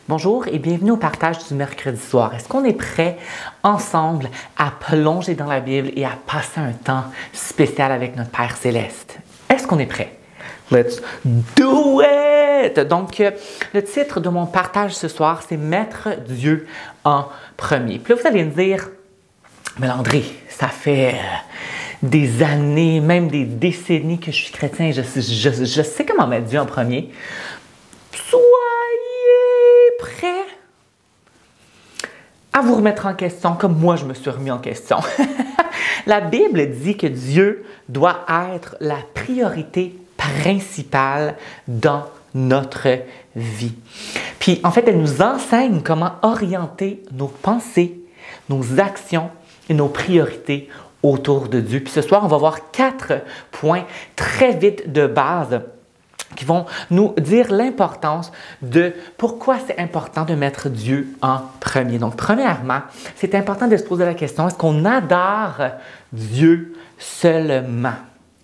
Bonjour et bienvenue au partage du mercredi soir. Est-ce qu'on est prêt ensemble à plonger dans la Bible et à passer un temps spécial avec notre Père Céleste? Est-ce qu'on est prêt? Let's do it! Donc, le titre de mon partage ce soir, c'est Mettre Dieu en premier. Puis là, vous allez me dire, mais Landry, ça fait des années, même des décennies que je suis chrétien, je sais comment mettre Dieu en premier. Soyez prêts à vous remettre en question comme moi je me suis remis en question. La Bible dit que Dieu doit être la priorité principale dans notre vie. Puis en fait, elle nous enseigne comment orienter nos pensées, nos actions et nos priorités autour de Dieu. Puis ce soir, on va voir 4 points très vite de base qui vont nous dire l'importance de pourquoi c'est important de mettre Dieu en premier. Donc, premièrement, c'est important de se poser la question, est-ce qu'on adore Dieu seulement?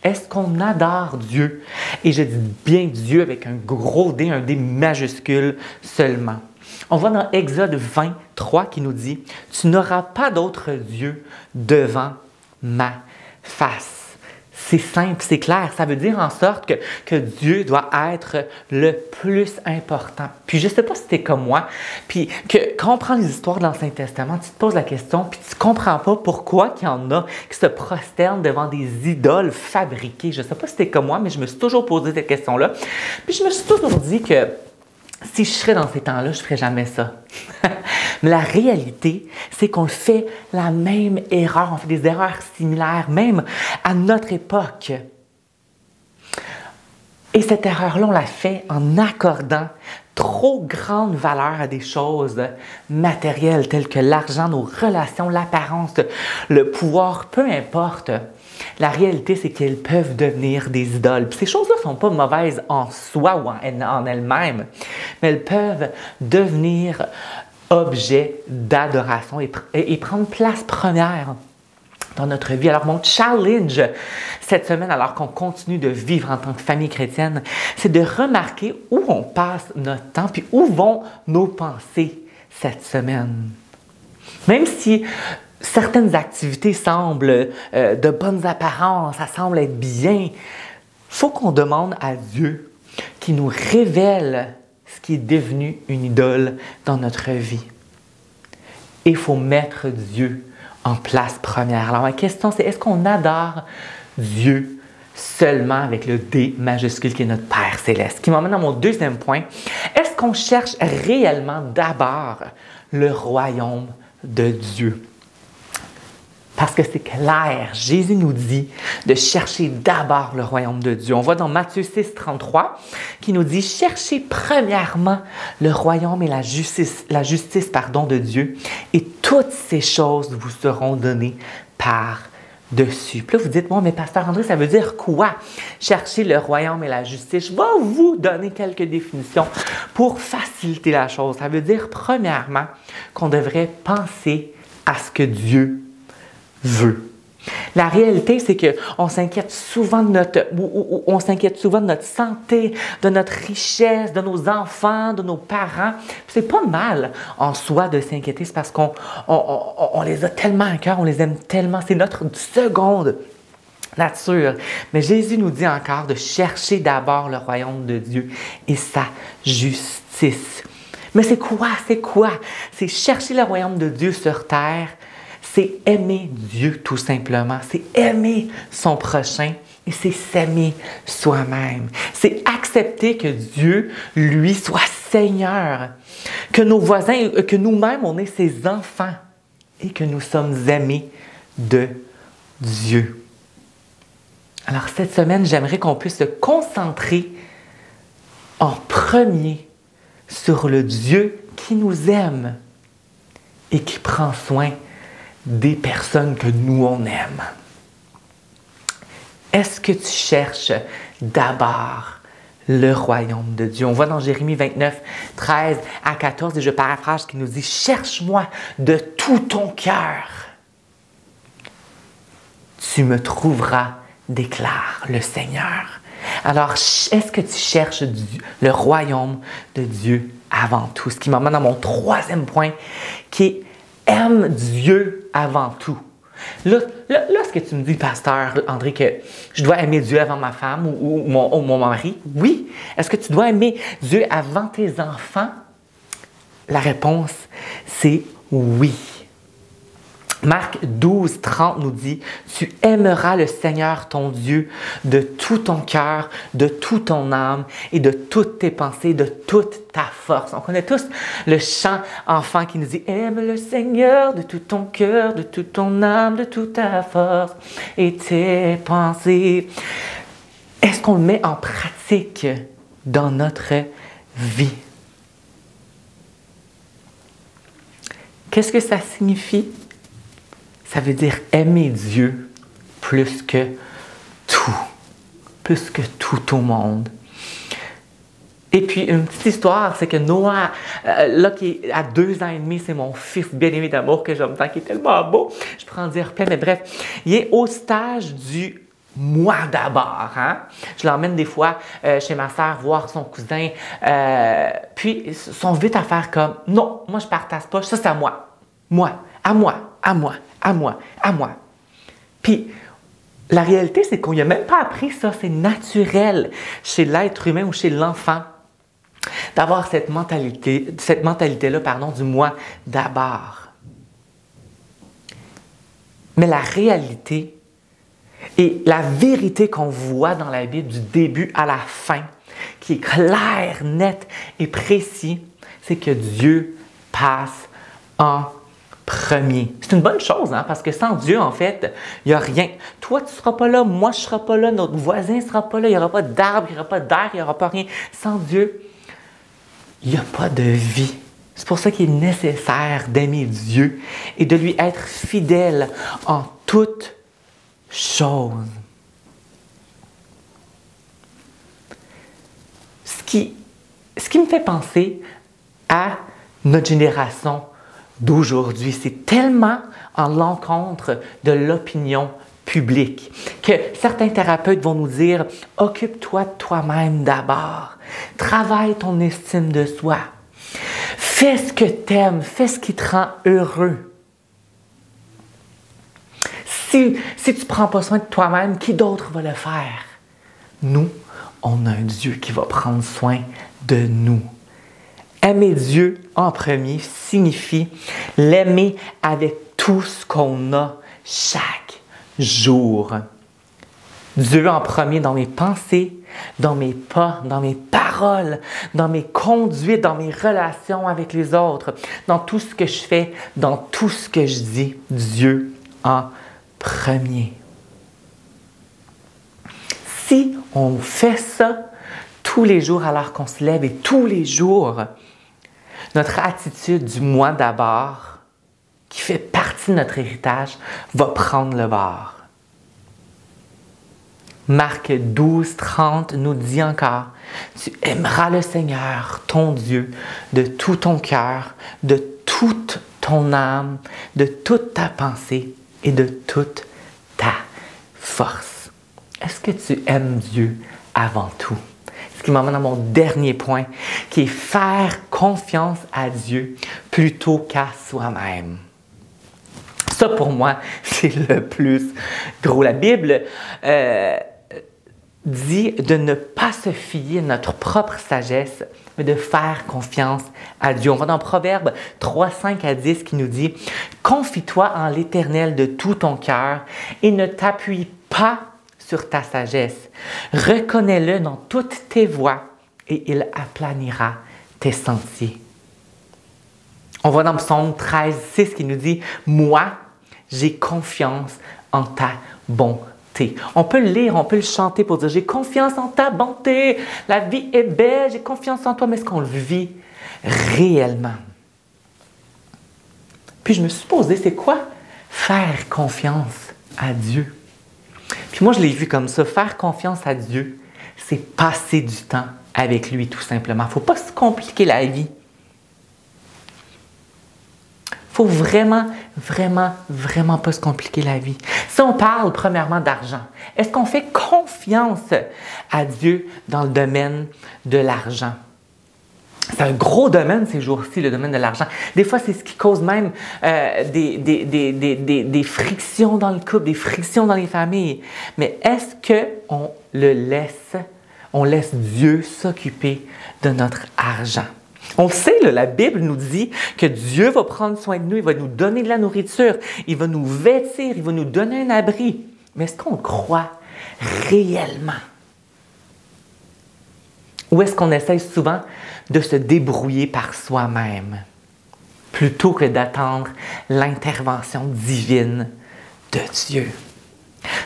Est-ce qu'on adore Dieu? Et je dis bien Dieu avec un gros D, un D majuscule seulement. On voit dans Exode 23 qui nous dit « Tu n'auras pas d'autre Dieu devant ma face ». C'est simple, c'est clair. Ça veut dire en sorte que Dieu doit être le plus important. Puis je ne sais pas si tu es comme moi, puis que quand on prend les histoires de l'Ancien Testament, tu te poses la question, puis tu ne comprends pas pourquoi il y en a qui se prosternent devant des idoles fabriquées. Je ne sais pas si tu es comme moi, mais je me suis toujours posé cette question-là. Puis je me suis toujours dit que si je serais dans ces temps-là, je ne ferais jamais ça. Mais la réalité, c'est qu'on fait la même erreur, on fait des erreurs similaires, même à notre époque. Et cette erreur-là, on la fait en accordant trop grande valeur à des choses matérielles telles que l'argent, nos relations, l'apparence, le pouvoir, peu importe. La réalité, c'est qu'elles peuvent devenir des idoles. Puis ces choses-là ne sont pas mauvaises en soi ou en elles-mêmes, mais elles peuvent devenir objet d'adoration et prendre place première dans notre vie. Alors, mon challenge cette semaine, alors qu'on continue de vivre en tant que famille chrétienne, c'est de remarquer où on passe notre temps, puis où vont nos pensées cette semaine. Même si certaines activités semblent de bonnes apparences, ça semble être bien, il faut qu'on demande à Dieu qui nous révèle ce qui est devenu une idole dans notre vie. Et il faut mettre Dieu en place première. Alors ma question c'est, est-ce qu'on adore Dieu seulement avec le D majuscule qui est notre Père Céleste? Qui m'emmène à mon deuxième point. Est-ce qu'on cherche réellement d'abord le royaume de Dieu? Parce que c'est clair, Jésus nous dit de chercher d'abord le royaume de Dieu. On voit dans Matthieu 6, 33 qui nous dit « Cherchez premièrement le royaume et la justice de Dieu, et toutes ces choses vous seront données par-dessus. » Puis là, vous dites « Bon, mais Pasteur André, ça veut dire quoi? Chercher le royaume et la justice. » Je vais vous donner quelques définitions pour faciliter la chose. Ça veut dire, premièrement, qu'on devrait penser à ce que Dieu veut. La réalité, c'est qu'on s'inquiète souvent de notre santé, de notre richesse, de nos enfants, de nos parents. C'est pas mal en soi de s'inquiéter, c'est parce qu'on les a tellement à cœur, on les aime tellement, c'est notre seconde nature. Mais Jésus nous dit encore de chercher d'abord le royaume de Dieu et sa justice. Mais c'est quoi? C'est chercher le royaume de Dieu sur terre. C'est aimer Dieu tout simplement, c'est aimer son prochain et c'est s'aimer soi-même. C'est accepter que Dieu, lui, soit Seigneur, que nos voisins, que nous-mêmes, on est ses enfants et que nous sommes aimés de Dieu. Alors cette semaine, j'aimerais qu'on puisse se concentrer en premier sur le Dieu qui nous aime et qui prend soin des personnes que nous, on aime. Est-ce que tu cherches d'abord le royaume de Dieu? On voit dans Jérémie 29, 13 à 14, et je paraphrase, qui nous dit « Cherche-moi de tout ton cœur. Tu me trouveras, déclare le Seigneur. » Alors, est-ce que tu cherches le royaume de Dieu avant tout. Ce qui m'amène à mon troisième point, qui est aime Dieu avant tout. Là, ce que tu me dis, pasteur André, que je dois aimer Dieu avant ma femme ou mon mari, oui. Est-ce que tu dois aimer Dieu avant tes enfants? La réponse, c'est oui. Marc 12, 30 nous dit « Tu aimeras le Seigneur ton Dieu de tout ton cœur, de toute ton âme et de toutes tes pensées, de toute ta force. » On connaît tous le chant enfant qui nous dit « Aime le Seigneur de tout ton cœur, de toute ton âme, de toute ta force et tes pensées. » Est-ce qu'on le met en pratique dans notre vie? Qu'est-ce que ça signifie? Ça veut dire aimer Dieu plus que tout au monde. Et puis, une petite histoire, c'est que Noah, là, qui est à 2 ans et demi, c'est mon fils bien-aimé d'amour que j'aime tant, qui est tellement beau. Je peux en dire plein, mais bref, il est au stage du moi d'abord. Hein? Je l'emmène des fois chez ma sœur voir son cousin, puis ils sont vite à faire comme « Non, moi je partage pas, ça c'est à moi. Moi, à moi, à moi, à moi, à moi. » Puis, la réalité, c'est qu'on n'a même pas appris ça. C'est naturel chez l'être humain ou chez l'enfant d'avoir cette mentalité-là, du moi d'abord. Mais la réalité et la vérité qu'on voit dans la Bible du début à la fin, qui est claire, nette et précis, c'est que Dieu passe en premier. C'est une bonne chose, hein, parce que sans Dieu, en fait, il n'y a rien. Toi, tu ne seras pas là, moi, je ne serai pas là, notre voisin ne sera pas là, il n'y aura pas d'arbre, il n'y aura pas d'air, il n'y aura pas rien. Sans Dieu, il n'y a pas de vie. C'est pour ça qu'il est nécessaire d'aimer Dieu et de lui être fidèle en toutes choses. Ce qui me fait penser à notre génération d'aujourd'hui, c'est tellement en l'encontre de l'opinion publique que certains thérapeutes vont nous dire « Occupe-toi de toi-même d'abord, travaille ton estime de soi, fais ce que tu aimes, fais ce qui te rend heureux. Si tu ne prends pas soin de toi-même, qui d'autre va le faire? » Nous, on a un Dieu qui va prendre soin de nous. Aimer Dieu en premier signifie l'aimer avec tout ce qu'on a chaque jour. Dieu en premier dans mes pensées, dans mes pas, dans mes paroles, dans mes conduites, dans mes relations avec les autres, dans tout ce que je fais, dans tout ce que je dis. Dieu en premier. Si on fait ça tous les jours alors qu'on se lève et tous les jours, notre attitude du moi d'abord, qui fait partie de notre héritage, va prendre le bord. Marc 12, 30 nous dit encore, « Tu aimeras le Seigneur, ton Dieu, de tout ton cœur, de toute ton âme, de toute ta pensée et de toute ta force. » Est-ce que tu aimes Dieu avant tout? Ce qui m'amène à mon dernier point, qui est faire confiance à Dieu plutôt qu'à soi-même. Ça, pour moi, c'est le plus gros. La Bible dit de ne pas se fier à notre propre sagesse, mais de faire confiance à Dieu. On va dans Proverbe 3, 5 à 10 qui nous dit « Confie-toi en l'Éternel de tout ton cœur et ne t'appuie pas sur ta sagesse. Reconnais-le dans toutes tes voies et il aplanira tes sentiers. » On va dans Psaume 13, 6 qui nous dit « Moi, j'ai confiance en ta bonté. » On peut le lire, on peut le chanter pour dire « J'ai confiance en ta bonté, la vie est belle, j'ai confiance en toi. » Mais est-ce qu'on le vit réellement? Puis je me suis posé, c'est quoi faire confiance à Dieu? Puis moi, je l'ai vu comme ça. Faire confiance à Dieu, c'est passer du temps avec lui, tout simplement. Il ne faut pas se compliquer la vie. Il ne faut vraiment, vraiment, vraiment pas se compliquer la vie. Si on parle premièrement d'argent, est-ce qu'on fait confiance à Dieu dans le domaine de l'argent? C'est un gros domaine ces jours-ci, le domaine de l'argent. Des fois, c'est ce qui cause même des frictions dans le couple, des frictions dans les familles. Mais est-ce qu'on laisse Dieu s'occuper de notre argent? On le sait, là, la Bible nous dit que Dieu va prendre soin de nous, il va nous donner de la nourriture, il va nous vêtir, il va nous donner un abri. Mais est-ce qu'on croit réellement? Ou est-ce qu'on essaie souvent de se débrouiller par soi-même plutôt que d'attendre l'intervention divine de Dieu?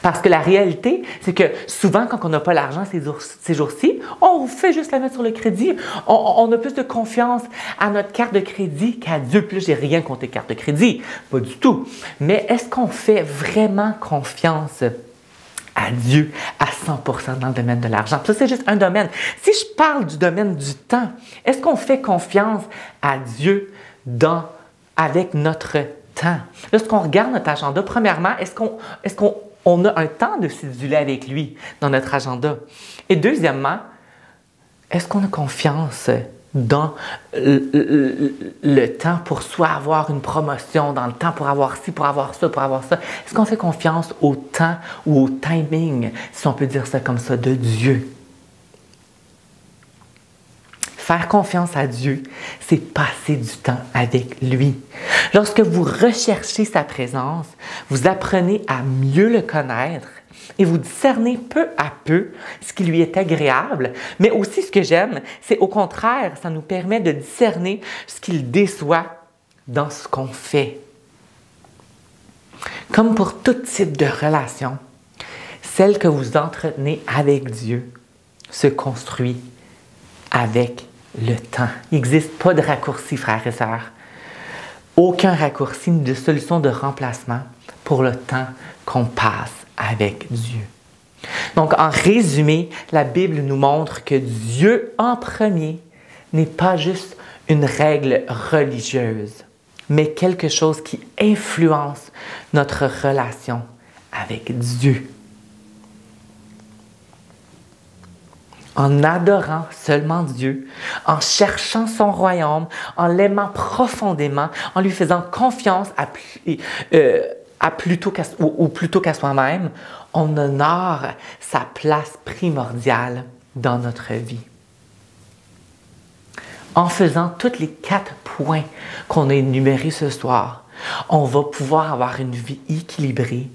Parce que la réalité, c'est que souvent, quand on n'a pas l'argent ces jours-ci, on fait juste la mettre sur le crédit. On a plus de confiance à notre carte de crédit qu'à Dieu. Puis là, j'ai rien contre les cartes de crédit, pas du tout. Mais est-ce qu'on fait vraiment confiance à Dieu à 100% dans le domaine de l'argent? Ça, c'est juste un domaine. Si je parle du domaine du temps, est-ce qu'on fait confiance à Dieu avec notre temps? Lorsqu'on regarde notre agenda, premièrement, est-ce qu'on a un temps de céduler avec lui dans notre agenda? Et deuxièmement, est-ce qu'on a confiance dans le temps pour soit avoir une promotion, dans le temps pour avoir ci, pour avoir ça, pour avoir ça? Est-ce qu'on fait confiance au temps ou au timing, si on peut dire ça comme ça, de Dieu? Faire confiance à Dieu, c'est passer du temps avec lui. Lorsque vous recherchez sa présence, vous apprenez à mieux le connaître et vous discernez peu à peu ce qui lui est agréable. Mais aussi, ce que j'aime, c'est au contraire, ça nous permet de discerner ce qui le déçoit dans ce qu'on fait. Comme pour tout type de relation, celle que vous entretenez avec Dieu se construit avec le temps. Il n'existe pas de raccourci, frères et sœurs. Aucun raccourci ni de solution de remplacement pour le temps qu'on passe avec Dieu. Donc, en résumé, la Bible nous montre que Dieu en premier n'est pas juste une règle religieuse, mais quelque chose qui influence notre relation avec Dieu. En adorant seulement Dieu, en cherchant son royaume, en l'aimant profondément, en lui faisant confiance plutôt qu'à soi-même, on honore sa place primordiale dans notre vie. En faisant tous les 4 points qu'on a énumérés ce soir, on va pouvoir avoir une vie équilibrée,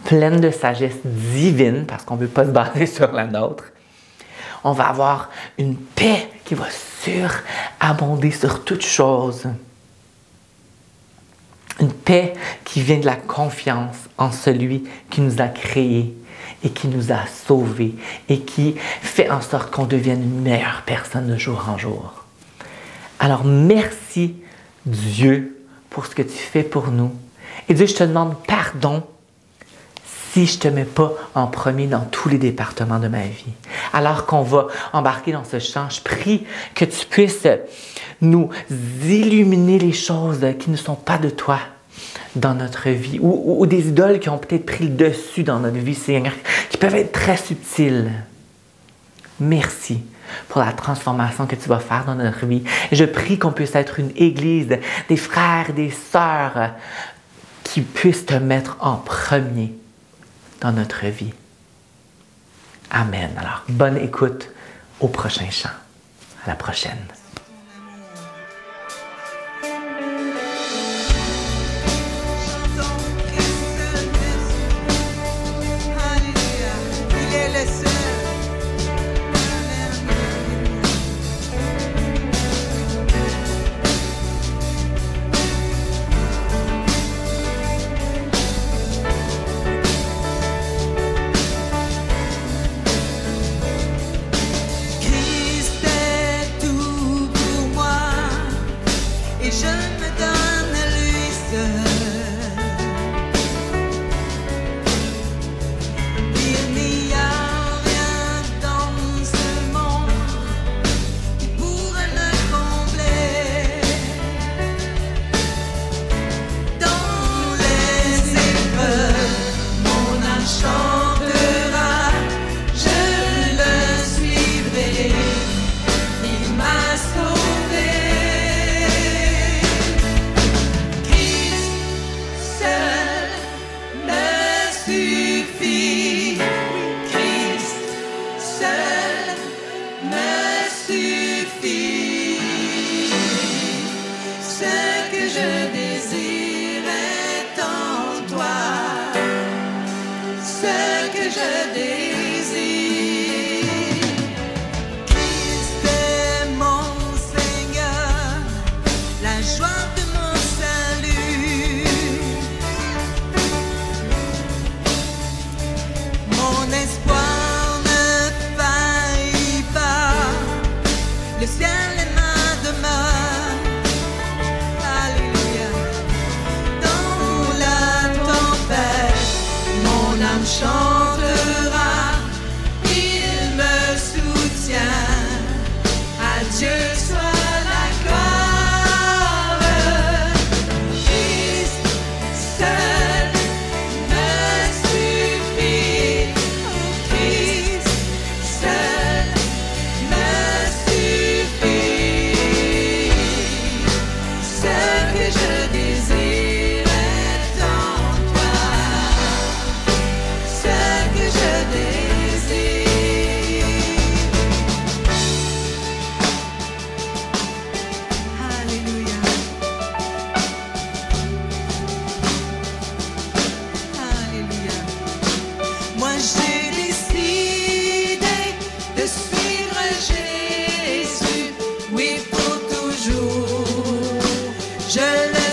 pleine de sagesse divine, parce qu'on ne veut pas se baser sur la nôtre. On va avoir une paix qui va surabonder sur toute chose. Une paix qui vient de la confiance en celui qui nous a créés et qui nous a sauvés et qui fait en sorte qu'on devienne une meilleure personne de jour en jour. Alors, merci Dieu pour ce que tu fais pour nous. Et Dieu, je te demande pardon si je ne te mets pas en premier dans tous les départements de ma vie. Alors qu'on va embarquer dans ce champ, je prie que tu puisses nous illuminer les choses qui ne sont pas de toi dans notre vie, ou des idoles qui ont peut-être pris le dessus dans notre vie, Seigneur, qui peuvent être très subtiles. Merci pour la transformation que tu vas faire dans notre vie. Et je prie qu'on puisse être une église, des frères, des sœurs qui puissent te mettre en premier dans notre vie. Amen. Alors, bonne écoute au prochain chant. À la prochaine. Il m'a sauvé. chantera, il me soutient. À Dieu soit la gloire. Christ seul me suffit. Christ seul me suffit. Ce que je désire est en toi. Ce que je désire. Alléluia. Alléluia. Moi j'ai décidé de suivre Jésus, oui pour toujours. Je le